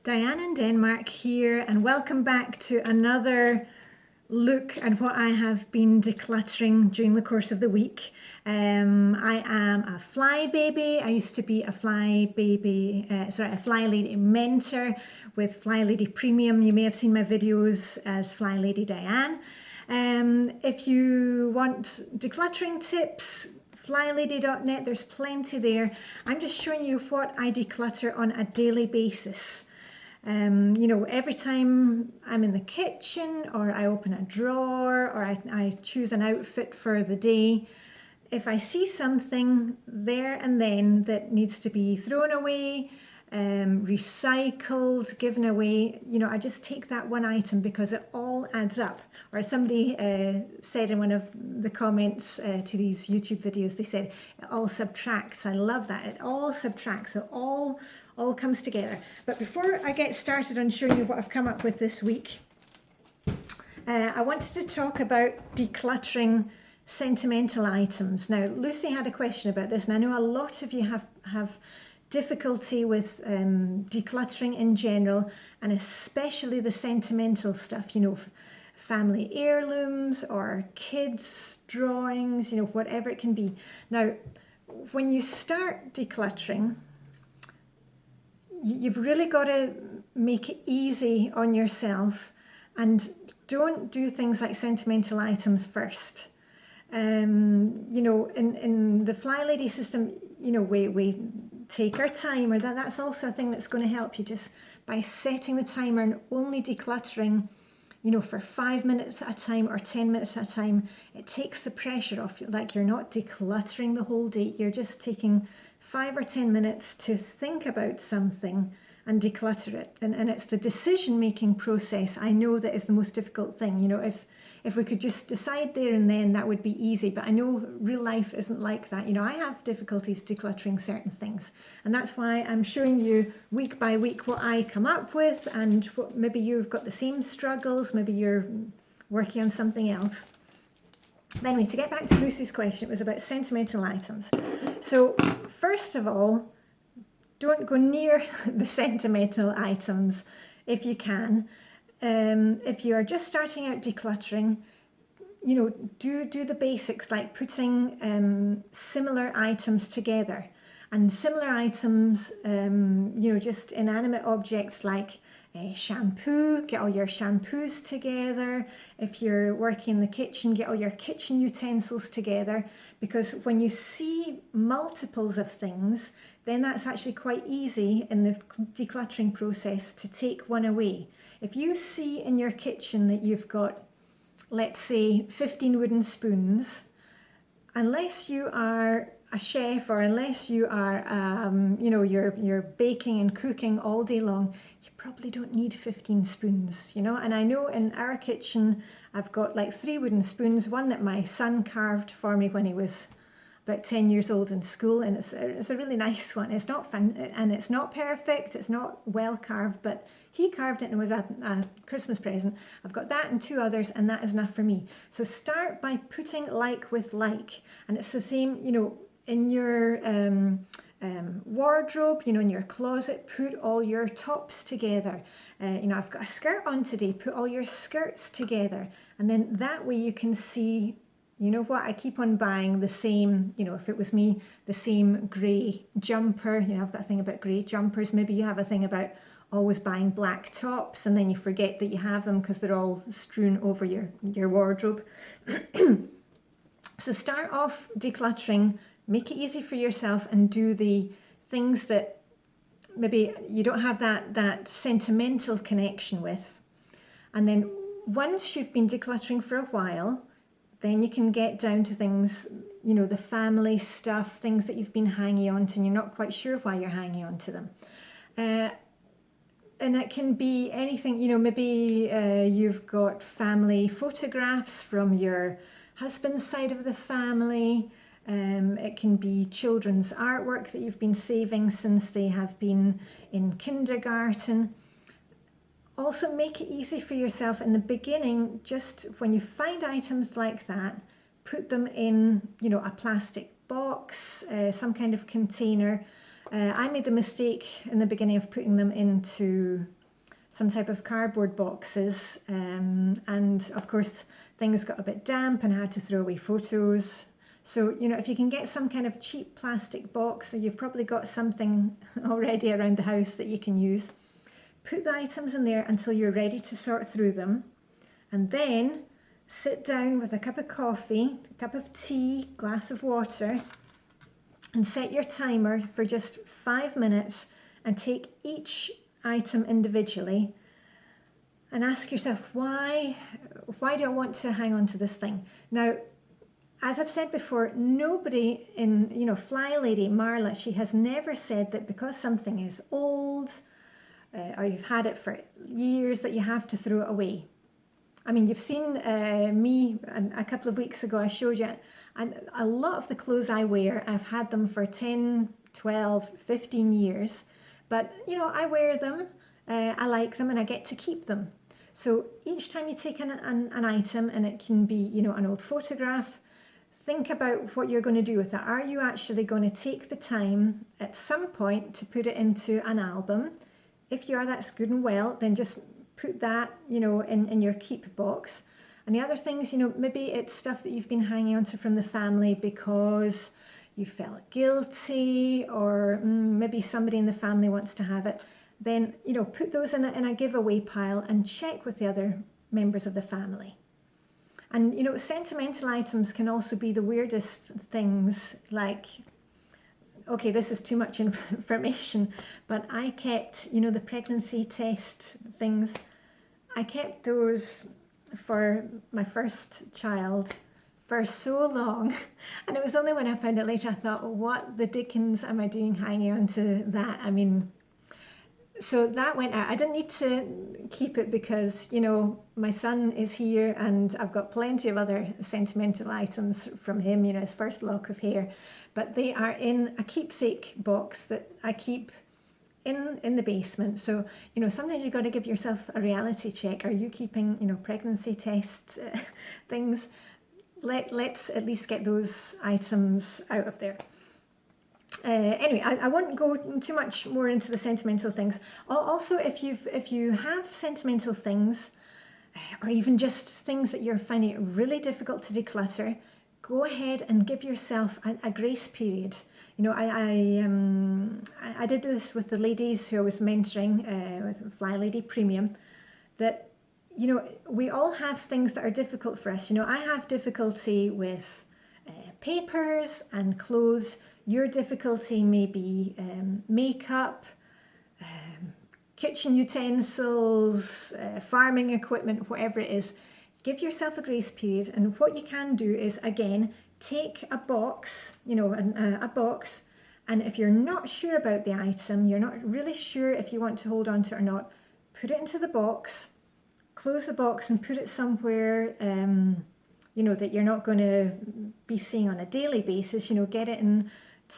Diane in Denmark here, and welcome back to another look at what I have been decluttering during the course of the week. I am a fly baby. I used to be a a Flylady mentor with Flylady Premium. You may have seen my videos as Flylady Diane. If you want decluttering tips, flylady.net, there's plenty there. I'm just showing you what I declutter on a daily basis. Every time I'm in the kitchen or I open a drawer or I choose an outfit for the day, if I see something there and then that needs to be thrown away, recycled, given away, I just take that one item because it all adds up. Or somebody said in one of the comments to these YouTube videos, they said it all subtracts. I love that. It all subtracts. So all comes together. But before I get started on showing you what I've come up with this week, I wanted to talk about decluttering sentimental items. Now, Lucy had a question about this, and I know a lot of you have difficulty with decluttering in general, and especially the sentimental stuff, family heirlooms or kids' drawings, whatever it can be. Now, when you start decluttering, you've really got to make it easy on yourself and don't do things like sentimental items first. In the Flylady system, we take our time, or that's also a thing that's going to help you, just by setting the timer and only decluttering, for 5 minutes at a time or 10 minutes at a time. It takes the pressure off. Like, you're not decluttering the whole day, you're just taking 5 or 10 minutes to think about something and declutter it. And it's the decision-making process, I know, that is the most difficult thing. If we could just decide there and then, that would be easy. But I know real life isn't like that. I have difficulties decluttering certain things. And that's why I'm showing you week by week what I come up with, and what maybe you've got the same struggles, maybe you're working on something else. But anyway, to get back to Lucy's question, it was about sentimental items. So first of all, don't go near the sentimental items if you can. If you are just starting out decluttering, do the basics, like putting similar items together. And similar items, just inanimate objects like shampoo, get all your shampoos together. If you're working in the kitchen, get all your kitchen utensils together, because when you see multiples of things, then that's actually quite easy in the decluttering process to take one away. If you see in your kitchen that you've got, let's say, 15 wooden spoons, unless you are a chef, or unless you are, you're baking and cooking all day long, you probably don't need 15 spoons, And I know in our kitchen, I've got like 3 wooden spoons, one that my son carved for me when he was about 10 years old in school, and it's a really nice one. It's not fun, and it's not perfect, it's not well carved, but he carved it and it was a Christmas present. I've got that and 2 others, and that is enough for me. So start by putting like with like, and it's the same, in your wardrobe, in your closet, put all your tops together. I've got a skirt on today, put all your skirts together, and then that way you can see, I keep on buying the same, if it was me, the same grey jumper. I've got a thing about grey jumpers. Maybe you have a thing about always buying black tops, and then you forget that you have them because they're all strewn over your wardrobe. So start off decluttering, make it easy for yourself, and do the things that maybe you don't have that sentimental connection with. And then once you've been decluttering for a while, then you can get down to things, the family stuff, things that you've been hanging on to and you're not quite sure why you're hanging on to them. And it can be anything, maybe you've got family photographs from your husband's side of the family. It can be children's artwork that you've been saving since they have been in kindergarten. Also, make it easy for yourself in the beginning. Just when you find items like that, put them in, a plastic box, some kind of container. I made the mistake in the beginning of putting them into some type of cardboard boxes, and of course things got a bit damp and I had to throw away photos. So, you know, if you can get some kind of cheap plastic box, or you've probably got something already around the house that you can use, put the items in there until you're ready to sort through them, and then sit down with a cup of coffee, a cup of tea, glass of water, and set your timer for just 5 minutes and take each item individually and ask yourself, why do I want to hang on to this thing? Now, as I've said before, nobody in, you know, Flylady, Marla, she has never said that because something is old or you've had it for years that you have to throw it away. I mean, you've seen me, and a couple of weeks ago I showed you, and a lot of the clothes I wear, I've had them for 10, 12, 15 years. But, you know, I wear them, I like them, and I get to keep them. So each time you take an item, and it can be, you know, an old photograph, think about what you're going to do with it. Are you actually going to take the time at some point to put it into an album? If you are, that's good and well, then just put that, you know, in your keep box. And the other things, you know, maybe it's stuff that you've been hanging on to from the family because you felt guilty, or maybe somebody in the family wants to have it. Then, you know, put those in a giveaway pile and check with the other members of the family. And, you know, sentimental items can also be the weirdest things, like, okay, this is too much information, but I kept, you know, the pregnancy test things, I kept those for my first child for so long, and it was only when I found it later I thought, well, what the dickens am I doing hanging on to that? I mean, so that went out. I didn't need to keep it because, you know, my son is here and I've got plenty of other sentimental items from him, you know, his first lock of hair, but they are in a keepsake box that I keep in the basement. So, you know, sometimes you've got to give yourself a reality check. Are you keeping, you know, pregnancy test things? Let's at least get those items out of there. Anyway, I won't go too much more into the sentimental things. Also, if you have sentimental things, or even just things that you're finding it really difficult to declutter, go ahead and give yourself a grace period. You know, I did this with the ladies who I was mentoring with Flylady Premium, that, you know, we all have things that are difficult for us. You know, I have difficulty with papers and clothes. Your difficulty may be makeup, kitchen utensils, farming equipment, whatever it is. Give yourself a grace period, and what you can do is, again, take a box, you know, a box, and if you're not sure about the item, you're not really sure if you want to hold on to it or not, put it into the box, close the box and put it somewhere, you know, that you're not going to be seeing on a daily basis. You know, get it in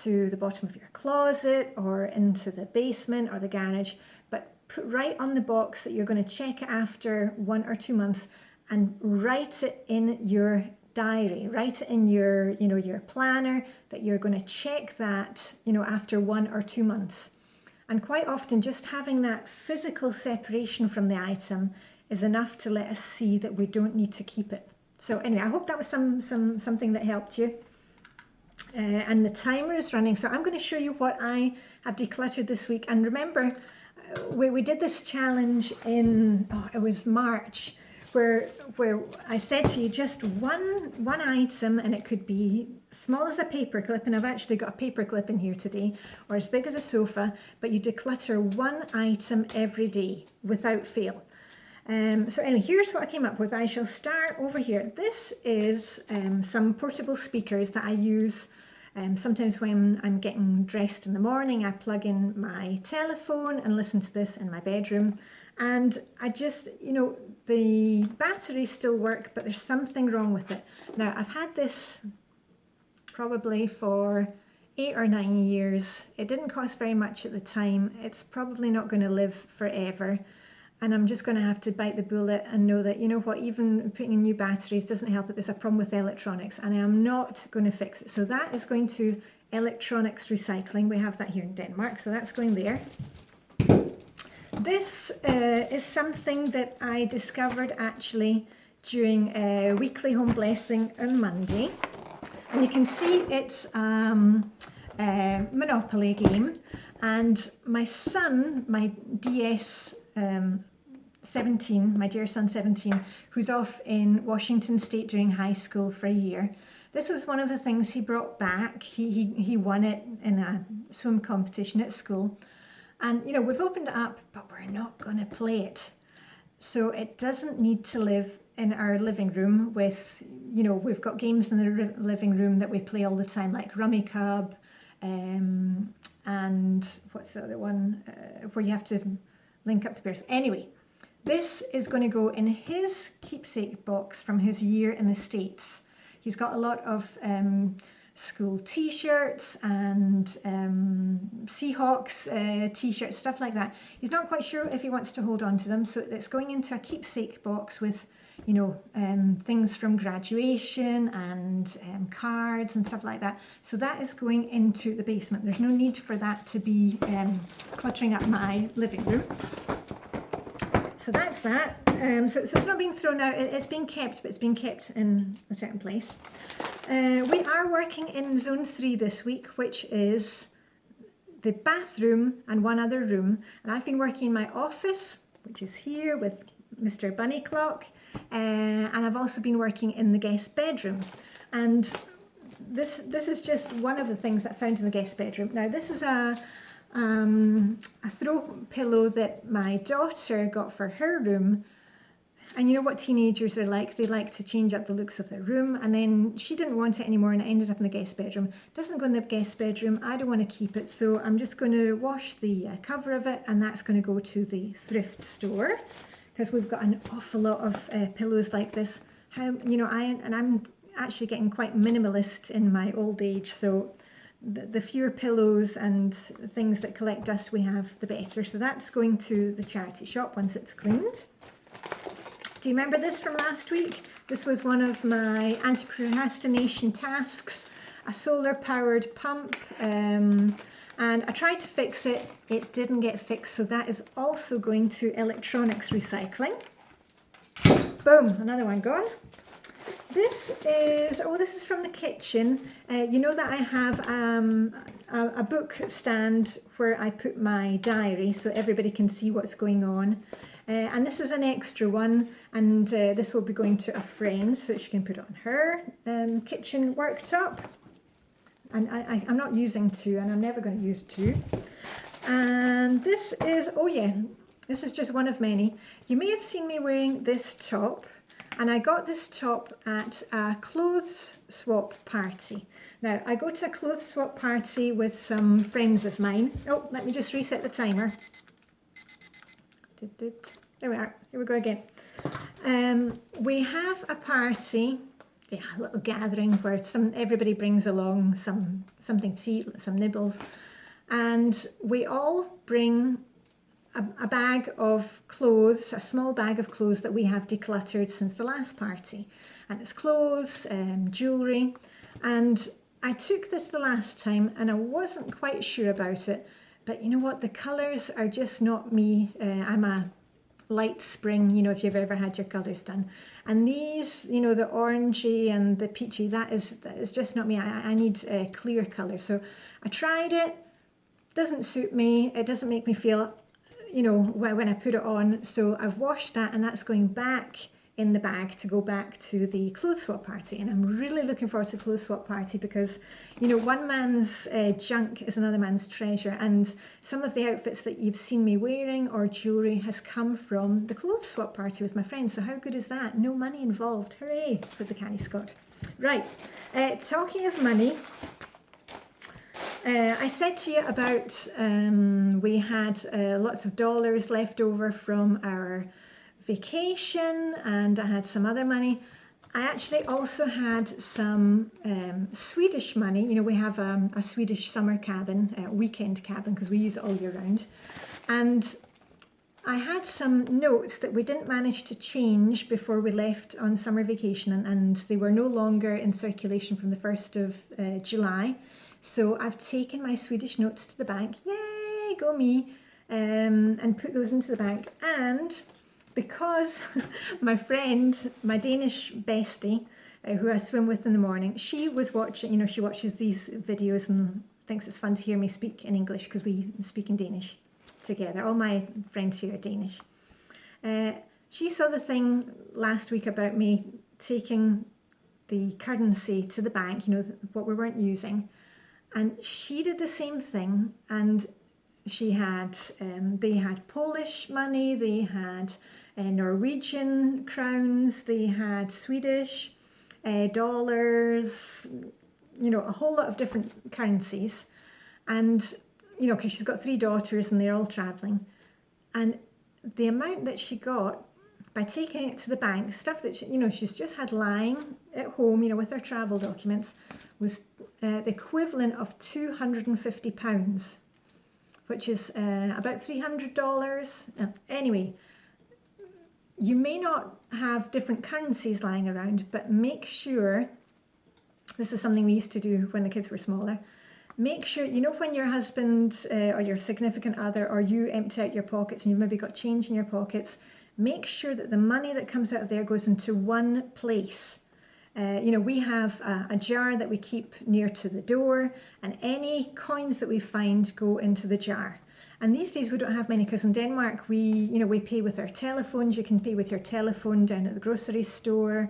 to the bottom of your closet or into the basement or the garage, but put right on the box that you're going to check it after 1 or 2 months, and write it in your diary, write it in your, you know, your planner, that you're going to check that, you know, after 1 or 2 months. And quite often just having that physical separation from the item is enough to let us see that we don't need to keep it. So anyway, I hope that was something that helped you. And the timer is running, so I'm going to show you what I have decluttered this week. And remember, we did this challenge in, it was March, where I said to you, just one item, and it could be small as a paper clip, and I've actually got a paper clip in here today, or as big as a sofa, but you declutter one item every day without fail. So anyway, here's what I came up with. I shall start over here. This is some portable speakers that I use sometimes when I'm getting dressed in the morning. I plug in my telephone and listen to this in my bedroom. And I just, you know, the batteries still work, but there's something wrong with it. Now, I've had this probably for 8 or 9 years. It didn't cost very much at the time. It's probably not going to live forever. And I'm just going to have to bite the bullet and know that, you know what, even putting in new batteries doesn't help it. There's a problem with electronics, and I am not going to fix it. So that is going to electronics recycling. We have that here in Denmark, so that's going there. This is something that I discovered actually during a weekly home blessing on Monday. And you can see it's a Monopoly game. And my son, my DS 17, my dear son 17, who's off in Washington State doing high school for a year, this was one of the things he brought back. He won it in a swim competition at school. And, you know, we've opened it up, but we're not going to play it. So it doesn't need to live in our living room with, you know, we've got games in the living room that we play all the time, like Rummy Cub, and what's the other one, where you have to link up the pairs. Anyway, this is going to go in his keepsake box from his year in the States. He's got a lot of school t-shirts and Seahawks t-shirts, stuff like that. He's not quite sure if he wants to hold on to them, so it's going into a keepsake box with, you know, things from graduation and cards and stuff like that. So that is going into the basement. There's no need for that to be cluttering up my living room. So that's that. So it's not being thrown out, it's being kept, but it's being kept in a certain place. We are working in Zone 3 this week, which is the bathroom and one other room. And I've been working in my office, which is here with Mr. Bunny Clock. And I've also been working in the guest bedroom. And this is just one of the things that I found in the guest bedroom. Now, this is a throw pillow that my daughter got for her room. And you know what teenagers are like, they like to change up the looks of their room, and then she didn't want it anymore and it ended up in the guest bedroom. It doesn't go in the guest bedroom, I don't want to keep it, so I'm just going to wash the cover of it, and that's going to go to the thrift store, because we've got an awful lot of pillows like this. You know, I'm actually getting quite minimalist in my old age, so the fewer pillows and things that collect dust we have, the better. So that's going to the charity shop once it's cleaned. Do you remember this from last week? This was one of my anti-procrastination tasks, a solar-powered pump, and I tried to fix it. It didn't get fixed, so that is also going to electronics recycling. Boom, another one gone. This is from the kitchen. You know that I have a book stand where I put my diary so everybody can see what's going on. And this is an extra one, and this will be going to a friend so she can put it on her kitchen worktop. And I'm not using two, and I'm never going to use two. And this is, oh yeah, this is just one of many. You may have seen me wearing this top, and I got this top at a clothes swap party. Now, I go to a clothes swap party with some friends of mine. Oh, let me just reset the timer. There we are. Here we go again. We have a party, yeah, a little gathering where everybody brings along something to eat, some nibbles, and we all bring a bag of clothes, a small bag of clothes that we have decluttered since the last party, and it's clothes, jewellery, and I took this the last time and I wasn't quite sure about it. But you know what, the colours are just not me. I'm a light spring, you know, if you've ever had your colours done. And these, you know, the orangey and the peachy, that is just not me. I need a clear colour. So I tried it, doesn't suit me. It doesn't make me feel, you know, when I put it on. So I've washed that, and that's going back in the bag to go back to the clothes swap party. And I'm really looking forward to the clothes swap party because, you know, one man's junk is another man's treasure, and some of the outfits that you've seen me wearing or jewellery has come from the clothes swap party with my friends. So how good is that? No money involved. Hooray, said the canny Scot. Right, talking of money, I said to you about we had lots of dollars left over from our vacation, and I had some other money. I actually also had some Swedish money. You know, we have a Swedish summer cabin, weekend cabin, because we use it all year round. And I had some notes that we didn't manage to change before we left on summer vacation, and they were no longer in circulation from the 1st of July. So I've taken my Swedish notes to the bank. Yay, go me. and put those into the bank. And because my friend, my Danish bestie, who I swim with in the morning, she was watching, you know, she watches these videos and thinks it's fun to hear me speak in English because we speak in Danish together. All my friends here are Danish. She saw the thing last week about me taking the currency to the bank, you know, what we weren't using. And she did the same thing, and she had, they had Polish money, they had Norwegian crowns, they had Swedish dollars, you know, a whole lot of different currencies. And, you know, because she's got 3 daughters and they're all traveling. And the amount that she got by taking it to the bank, stuff that she, you know, she's just had lying at home, you know, with her travel documents, was the equivalent of £250, which is about $300. Anyway, you may not have different currencies lying around, but make sure, this is something we used to do when the kids were smaller, make sure, you know, when your husband or your significant other or you empty out your pockets and you've maybe got change in your pockets, make sure that the money that comes out of there goes into one place. You know, we have a jar that we keep near to the door, and any coins that we find go into the jar. And these days we don't have many, because in Denmark we pay with our telephones. You can pay with your telephone down at the grocery store.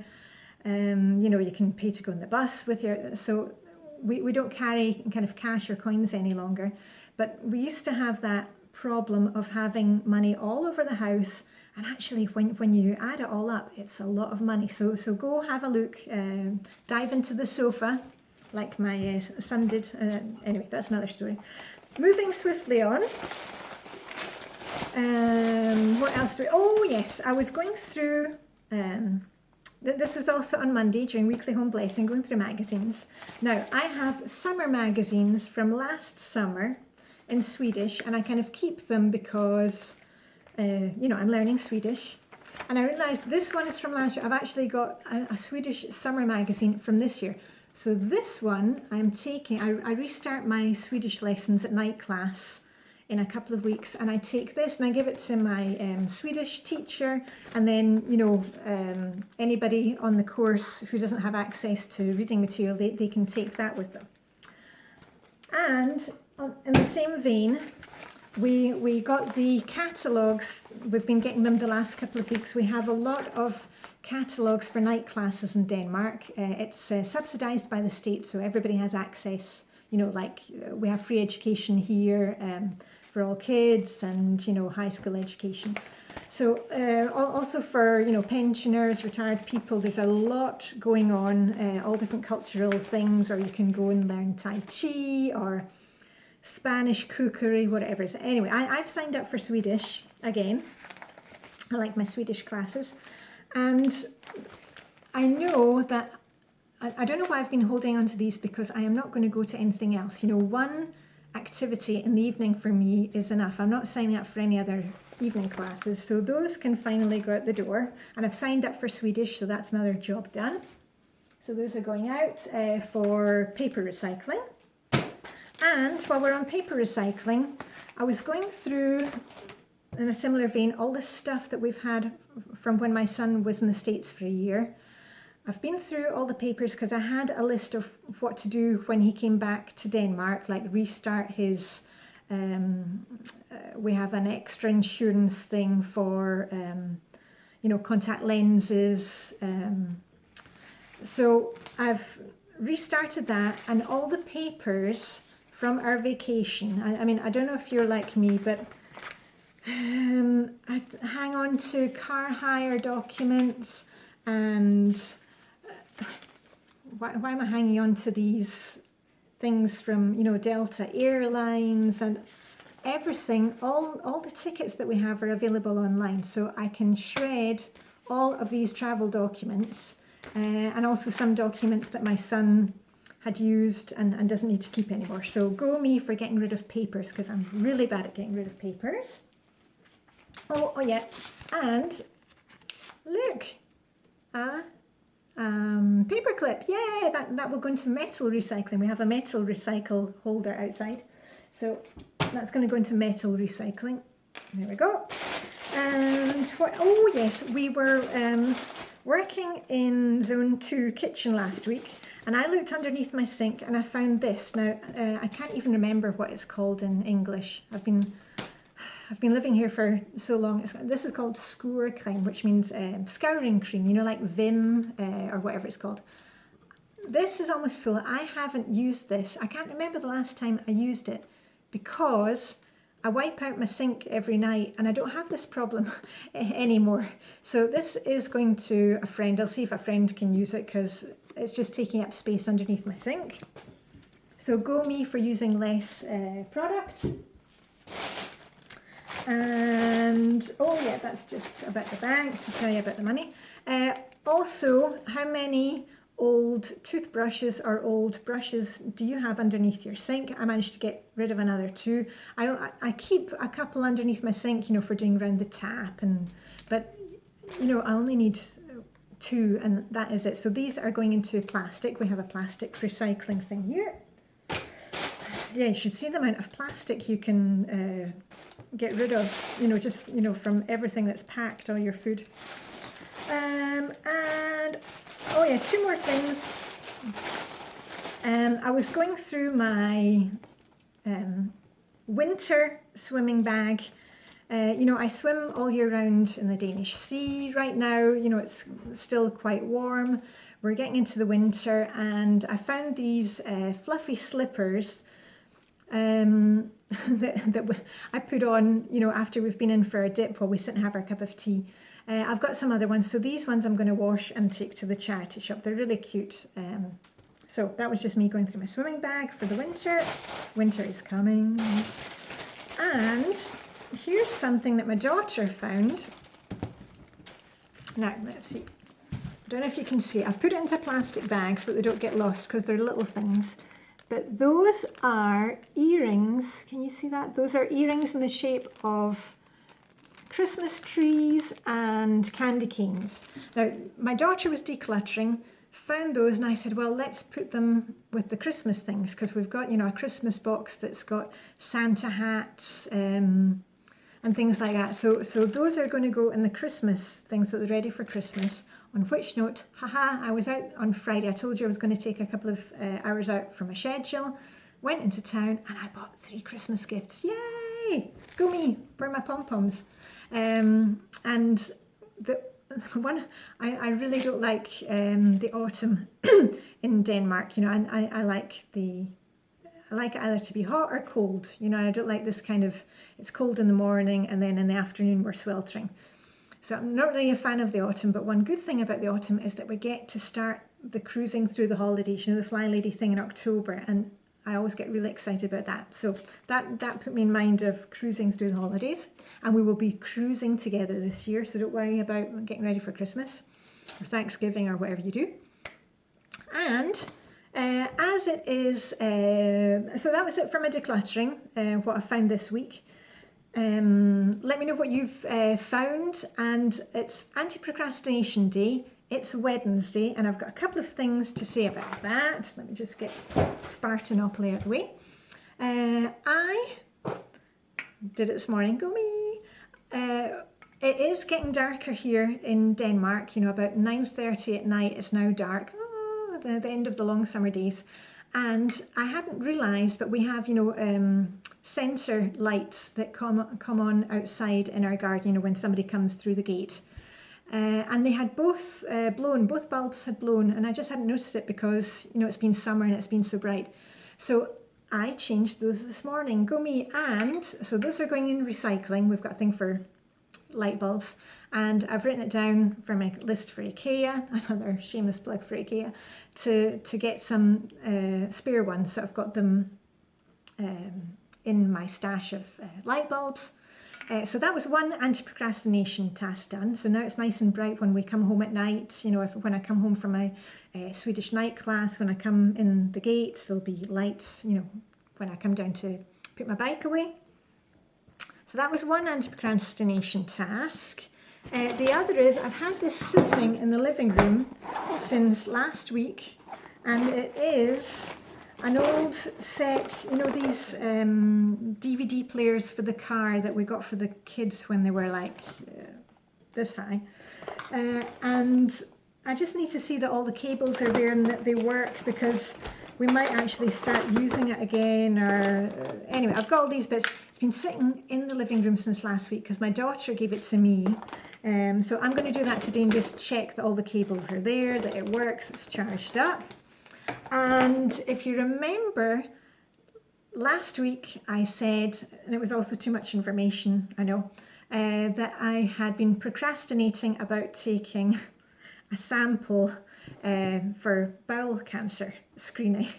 You know, you can pay to go on the bus with your, so we don't carry kind of cash or coins any longer. But we used to have that problem of having money all over the house, and actually when you add it all up, it's a lot of money. So go have a look, dive into the sofa like my son did. Anyway, that's another story. Moving swiftly on. What else do we, oh yes, I was going through, this was also on Monday during Weekly Home Blessing, going through magazines. Now, I have summer magazines from last summer in Swedish, and I kind of keep them because, you know, I'm learning Swedish. And I realised this one is from last year. I've actually got a Swedish summer magazine from this year. So this one I'm taking, I restart my Swedish lessons at night class in a couple of weeks, and I take this and I give it to my Swedish teacher, and then, you know, anybody on the course who doesn't have access to reading material, they can take that with them. And in the same vein, we got the catalogues. We've been getting them the last couple of weeks. We have a lot of catalogues for night classes in Denmark. It's subsidised by the state, so everybody has access. You know, like we have free education here for all kids, and, you know, high school education. So also for, you know, pensioners, retired people, there's a lot going on, all different cultural things, or you can go and learn Tai Chi or Spanish cookery, whatever it is. Anyway, I've signed up for Swedish again. I like my Swedish classes. And I know that, I don't know why I've been holding on to these, because I am not going to go to anything else. You know, one activity in the evening for me is enough. I'm not signing up for any other evening classes. So those can finally go out the door. And I've signed up for Swedish, so that's another job done. So those are going out for paper recycling. And while we're on paper recycling, I was going through, in a similar vein, all the stuff that we've had from when my son was in the States for a year. I've been through all the papers because I had a list of what to do when he came back to Denmark, like restart his, we have an extra insurance thing for, you know, contact lenses. So I've restarted that, and all the papers from our vacation. I mean, I don't know if you're like me, but I hang on to car hire documents, and why am I hanging on to these things from, you know, Delta Airlines and everything? All the tickets that we have are available online, so I can shred all of these travel documents, and also some documents that my son had used and doesn't need to keep anymore. So go me for getting rid of papers, because I'm really bad at getting rid of papers. Oh yeah, and look, paper clip. Yeah, that will go into metal recycling. We have a metal recycle holder outside, so that's going to go into metal recycling. There we go. And what, oh yes, we were working in Zone 2 kitchen last week, and I looked underneath my sink and I found this. Now, I can't even remember what it's called in English. I've been living here for so long. This is called scouring, which means scouring cream, you know, like Vim or whatever it's called. This is almost full. I haven't used this. I can't remember the last time I used it because I wipe out my sink every night and I don't have this problem anymore. So this is going to a friend. I'll see if a friend can use it because it's just taking up space underneath my sink. So go me for using less product. And oh yeah, that's just about the bank to tell you about the money. Also, how many old toothbrushes or old brushes do you have underneath your sink? I managed to get rid of another 2. I keep a couple underneath my sink, you know, for doing around the tap, but you know, I only need 2 and that is it. So these are going into plastic. We have a plastic recycling thing here. Yeah, you should see the amount of plastic you can get rid of, you know, just, you know, from everything that's packed, all your food. And oh yeah, 2 more things. I was going through my winter swimming bag. You know, I swim all year round in the Danish Sea right now. You know, it's still quite warm. We're getting into the winter, and I found these fluffy slippers that I put on, you know, after we've been in for a dip while we sit and have our cup of tea. I've got some other ones, so these ones I'm going to wash and take to the charity shop. They're really cute. So that was just me going through my swimming bag for the winter. Winter is coming. And here's something that my daughter found. Now, let's see. I don't know if you can see it. I've put it into a plastic bag so they don't get lost because they're little things. But those are earrings. Can you see that? Those are earrings in the shape of Christmas trees and candy canes. Now, my daughter was decluttering, found those, and I said, well, let's put them with the Christmas things because we've got, you know, a Christmas box that's got Santa hats and things like that. So those are going to go in the Christmas things, so they're ready for Christmas. On which note, haha, I was out on Friday. I told you I was going to take a couple of hours out from my schedule. Went into town and I bought 3 Christmas gifts. Yay! Go me! Where are my pom-poms? And the one, I really don't like the autumn in Denmark. You know, I like it either to be hot or cold. You know, I don't like this kind of, it's cold in the morning and then in the afternoon we're sweltering. So I'm not really a fan of the autumn, but one good thing about the autumn is that we get to start the cruising through the holidays, you know, the Flylady thing in October, and I always get really excited about that. So that put me in mind of cruising through the holidays, and we will be cruising together this year, so don't worry about getting ready for Christmas or Thanksgiving or whatever you do. And as it is, so that was it for my decluttering, what I found this week. Let me know what you've found, and it's anti-procrastination day. It's Wednesday, and I've got a couple of things to say about that. Let me just get Spartanopoly out of the way. I did it this morning. Go me! It is getting darker here in Denmark. You know, about 9:30 at night. It's now dark. Oh, the end of the long summer days. And I hadn't realised, but we have, you know, centre lights that come on outside in our garden, you know, when somebody comes through the gate. And they had both blown, both bulbs had blown, and I just hadn't noticed it because, you know, it's been summer and it's been so bright. So I changed those this morning. Go me! And so those are going in recycling. We've got a thing for light bulbs, and I've written it down for my list for IKEA, another shameless plug for IKEA, to get some spare ones. So I've got them in my stash of light bulbs. So that was one anti-procrastination task done. So now it's nice and bright when we come home at night. You know, when I come home from my Swedish night class, when I come in the gates, there'll be lights, you know, when I come down to put my bike away. So that was one anti-procrastination task. The other is I've had this sitting in the living room since last week, and it is an old set, you know, these DVD players for the car that we got for the kids when they were like this high. And I just need to see that all the cables are there and that they work, because we might actually start using it again. Or anyway, I've got all these bits. It's been sitting in the living room since last week because my daughter gave it to me. So I'm going to do that today and just check that all the cables are there, that it works, it's charged up. And if you remember, last week I said, and it was also too much information, I know, that I had been procrastinating about taking a sample for bowel cancer screening.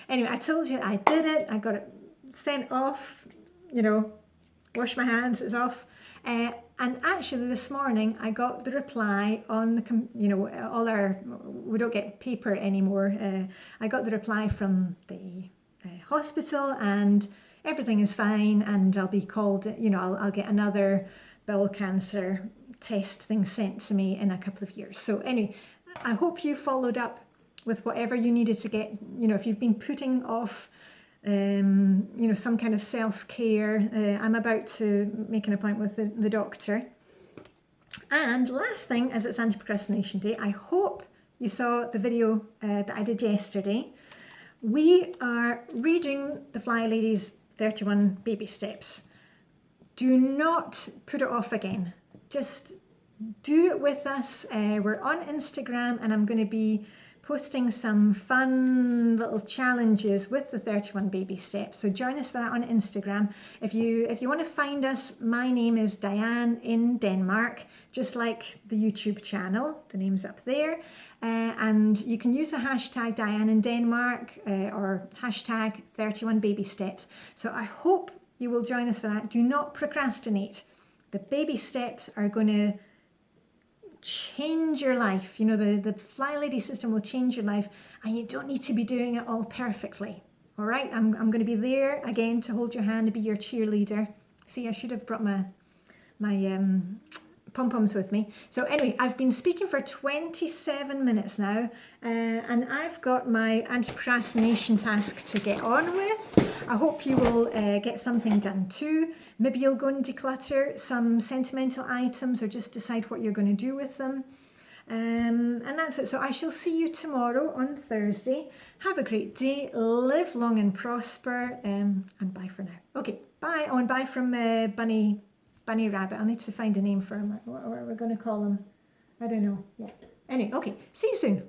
Anyway, I told you I did it. I got it sent off, you know, wash my hands, it's off. And actually this morning I got the reply on the, you know, all our, we don't get paper anymore. I got the reply from the hospital and everything is fine, and I'll be called, you know, I'll get another bowel cancer test thing sent to me in a couple of years. So anyway, I hope you followed up with whatever you needed to get, you know, if you've been putting off you know, some kind of self-care. I'm about to make an appointment with the doctor. And last thing, as it's anti-procrastination day, I hope you saw the video that I did yesterday. We are reading the Flylady's 31 baby steps. Do not put it off again. Just do it with us. We're on Instagram and I'm going to be posting some fun little challenges with the 31 baby steps. So join us for that on Instagram. If you want to find us, my name is Diane in Denmark, just like the YouTube channel. The name's up there. And you can use the hashtag Diane in Denmark or hashtag 31 baby steps. So I hope you will join us for that. Do not procrastinate. The baby steps are going to change your life. You know, the Flylady system will change your life, and you don't need to be doing it all perfectly. All right, I'm going to be there again to hold your hand and be your cheerleader. See, I should have brought my pom-poms with me. So anyway, I've been speaking for 27 minutes now, and I've got my anti-procrastination task to get on with. I hope you will get something done too. Maybe you'll go and declutter some sentimental items or just decide what you're going to do with them. And that's it. So I shall see you tomorrow on Thursday. Have a great day. Live long and prosper. And bye for now. Okay, bye. Oh, and bye from Bunny Rabbit. I'll need to find a name for him. What are we going to call him? I don't know. Yeah. Anyway, okay. See you soon.